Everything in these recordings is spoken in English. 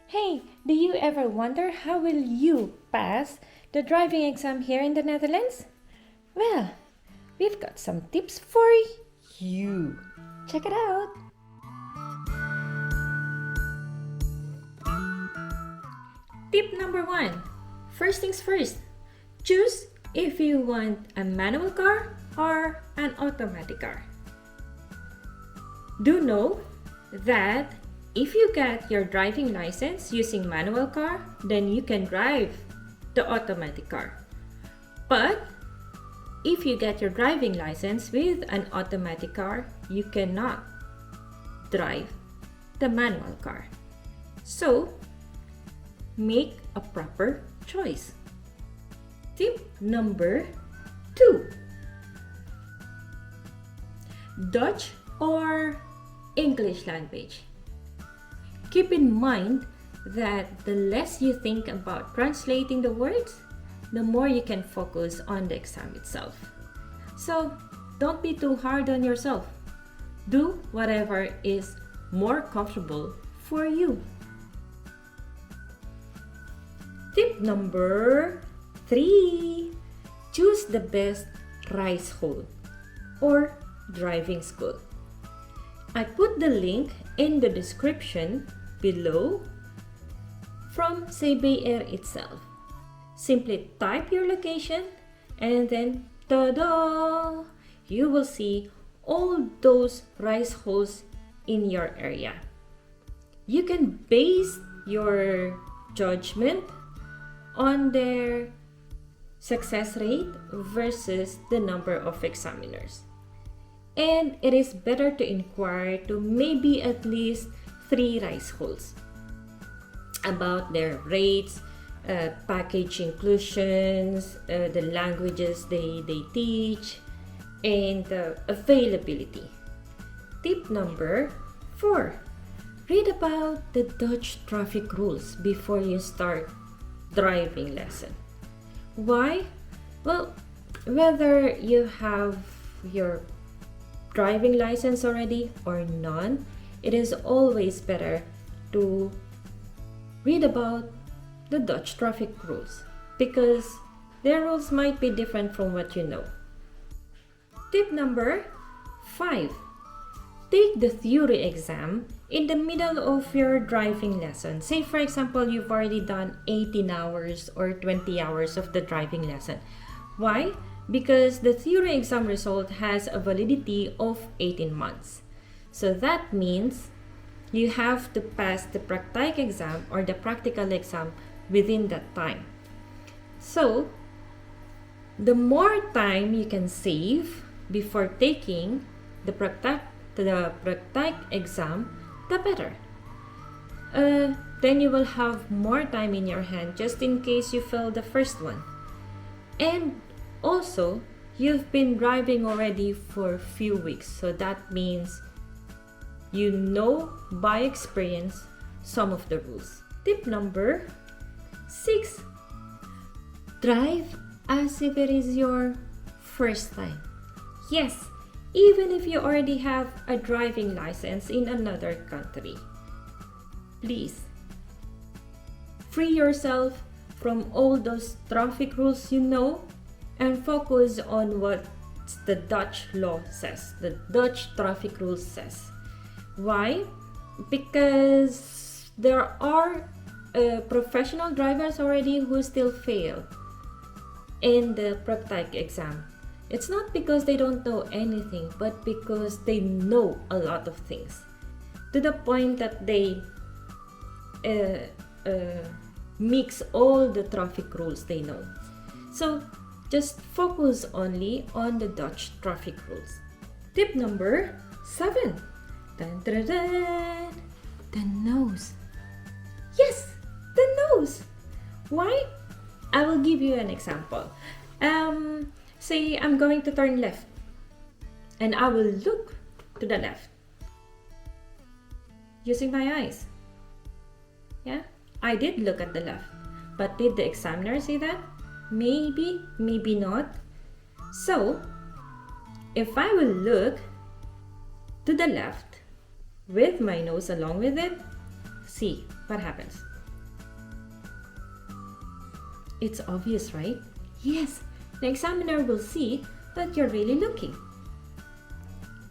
Hey, do you ever wonder how will you pass the driving exam here in the Netherlands? Well, we've got some tips for you. Check it out. Tip number 1. First things first. Choose if you want a manual car or an automatic car. Do know that if you get your driving license using manual car, then you can drive the automatic car. But if you get your driving license with an automatic car, you cannot drive the manual car. So, make a proper choice. Tip number 2. Dutch or English language. Keep in mind that the less you think about translating the words, the more you can focus on the exam itself. So don't be too hard on yourself. Do whatever is more comfortable for you. Tip number 3. Choose the best rice hole or driving school. I put the link in the description below from CBR itself. Simply type your location and then ta-da! You will see all those rice holes in your area. You can base your judgment on their success rate versus the number of examiners. And it is better to inquire to maybe at least 3 rice holes about their rates, package inclusions, the languages they teach, and availability. Tip number 4. Read about the Dutch traffic rules before you start driving lesson. Why? Well, whether you have your driving license already or none, it is always better to read about the Dutch traffic rules because their rules might be different from what you know. Tip number 5. Take the theory exam in the middle of your driving lesson. Say for example, you've already done 18 hours or 20 hours of the driving lesson. Why? Because the theory exam result has a validity of 18 months. So that means you have to pass the PRAKTIJK exam or the practical exam within that time. So, the more time you can save before taking the PRAKTIJK exam, the better. Then you will have more time in your hand just in case you fail the first one. And also, you've been driving already for a few weeks, so that means you know by experience some of the rules. Tip number 6. Drive as if it is your first time. Yes, even if you already have a driving license in another country. Please, free yourself from all those traffic rules you know and focus on what the Dutch law says, the Dutch traffic rules says. Why? Because there are professional drivers already who still fail in the PRAKTIJK exam. It's not because they don't know anything, but because they know a lot of things. To the point that they mix all the traffic rules they know. So, just focus only on the Dutch traffic rules. Tip number 7. Dun, dun, dun. The nose. Yes, the nose. Why? I will give you an example. Say I'm going to turn left and I will look to the left using my eyes. Yeah, I did look at the left, but did the examiner say that? Maybe, maybe not. So, if I will look to the left with my nose along with it, see what happens. It's obvious, right? Yes, the examiner will see that you're really looking.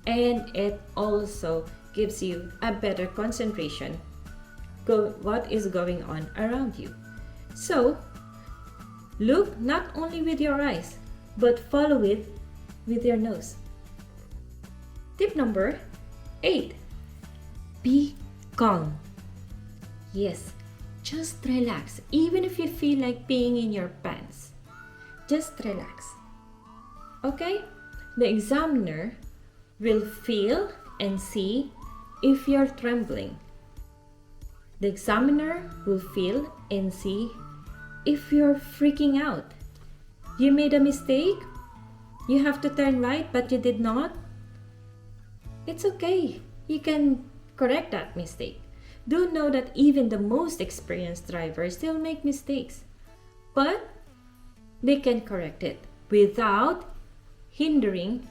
And it also gives you a better concentration what is going on around you. So, look not only with your eyes, but follow it with your nose. Tip number 8. Be calm. Yes, just relax. Even if you feel like peeing in your pants, just relax. Okay? The examiner will feel and see if you're trembling. The examiner will feel and see if you're freaking out. You made a mistake? You have to turn right but you did not? It's okay. You can correct that mistake. Do know that even the most experienced drivers still make mistakes. But they can correct it without hindering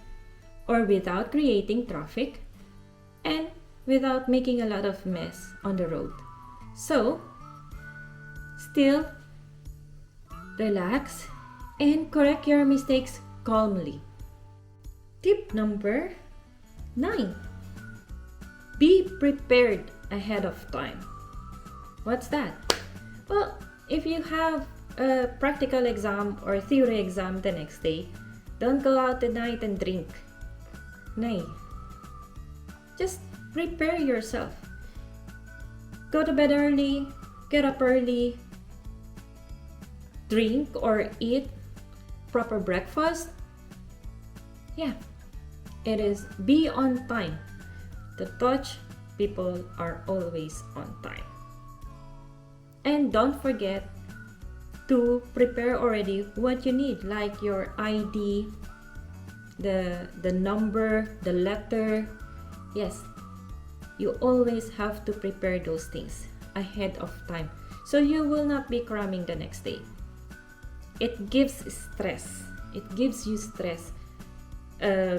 or without creating traffic and without making a lot of mess on the road. So, still relax and correct your mistakes calmly. Tip number 9. Be prepared ahead of time. What's that? Well, if you have a practical exam or theory exam the next day, don't go out tonight and drink. No. Just prepare yourself. Go to bed early, get up early, drink or eat proper breakfast. Yeah, it is be on time. The Dutch people are always on time. And don't forget to prepare already what you need, like your ID, the number, the letter. Yes, you always have to prepare those things ahead of time so you will not be cramming the next day. It gives stress. It gives you stress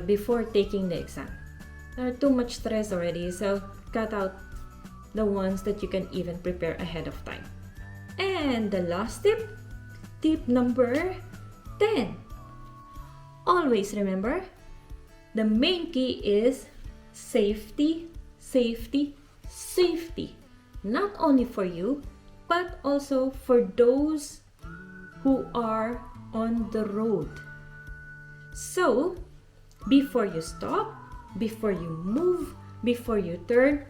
before taking the exam. There are too much stress already, so cut out the ones that you can even prepare ahead of time. And the last tip, tip number 10. Always remember, the main key is safety, safety, safety. Not only for you, but also for those who are on the road. So, before you stop, before you move, before you turn,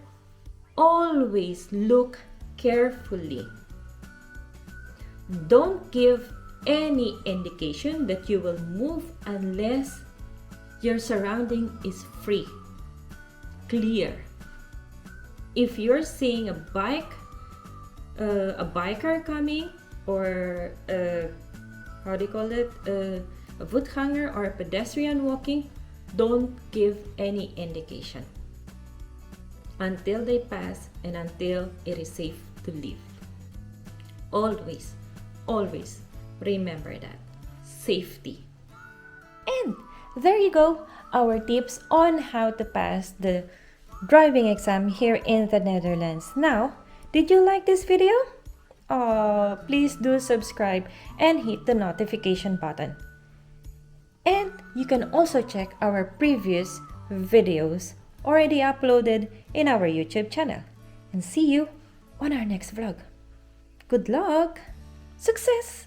always look carefully. Don't give any indication that you will move unless your surrounding is free, clear. If you're seeing a biker coming, or how do you call it, a voetganger or a pedestrian walking, don't give any indication until they pass and until it is safe to leave. Always, always remember that. Safety. And there you go, our tips on how to pass the driving exam here in the Netherlands. Now, did you like this video? Please do subscribe and hit the notification button. And you can also check our previous videos already uploaded in our YouTube channel. And see you on our next vlog. Good luck! Success!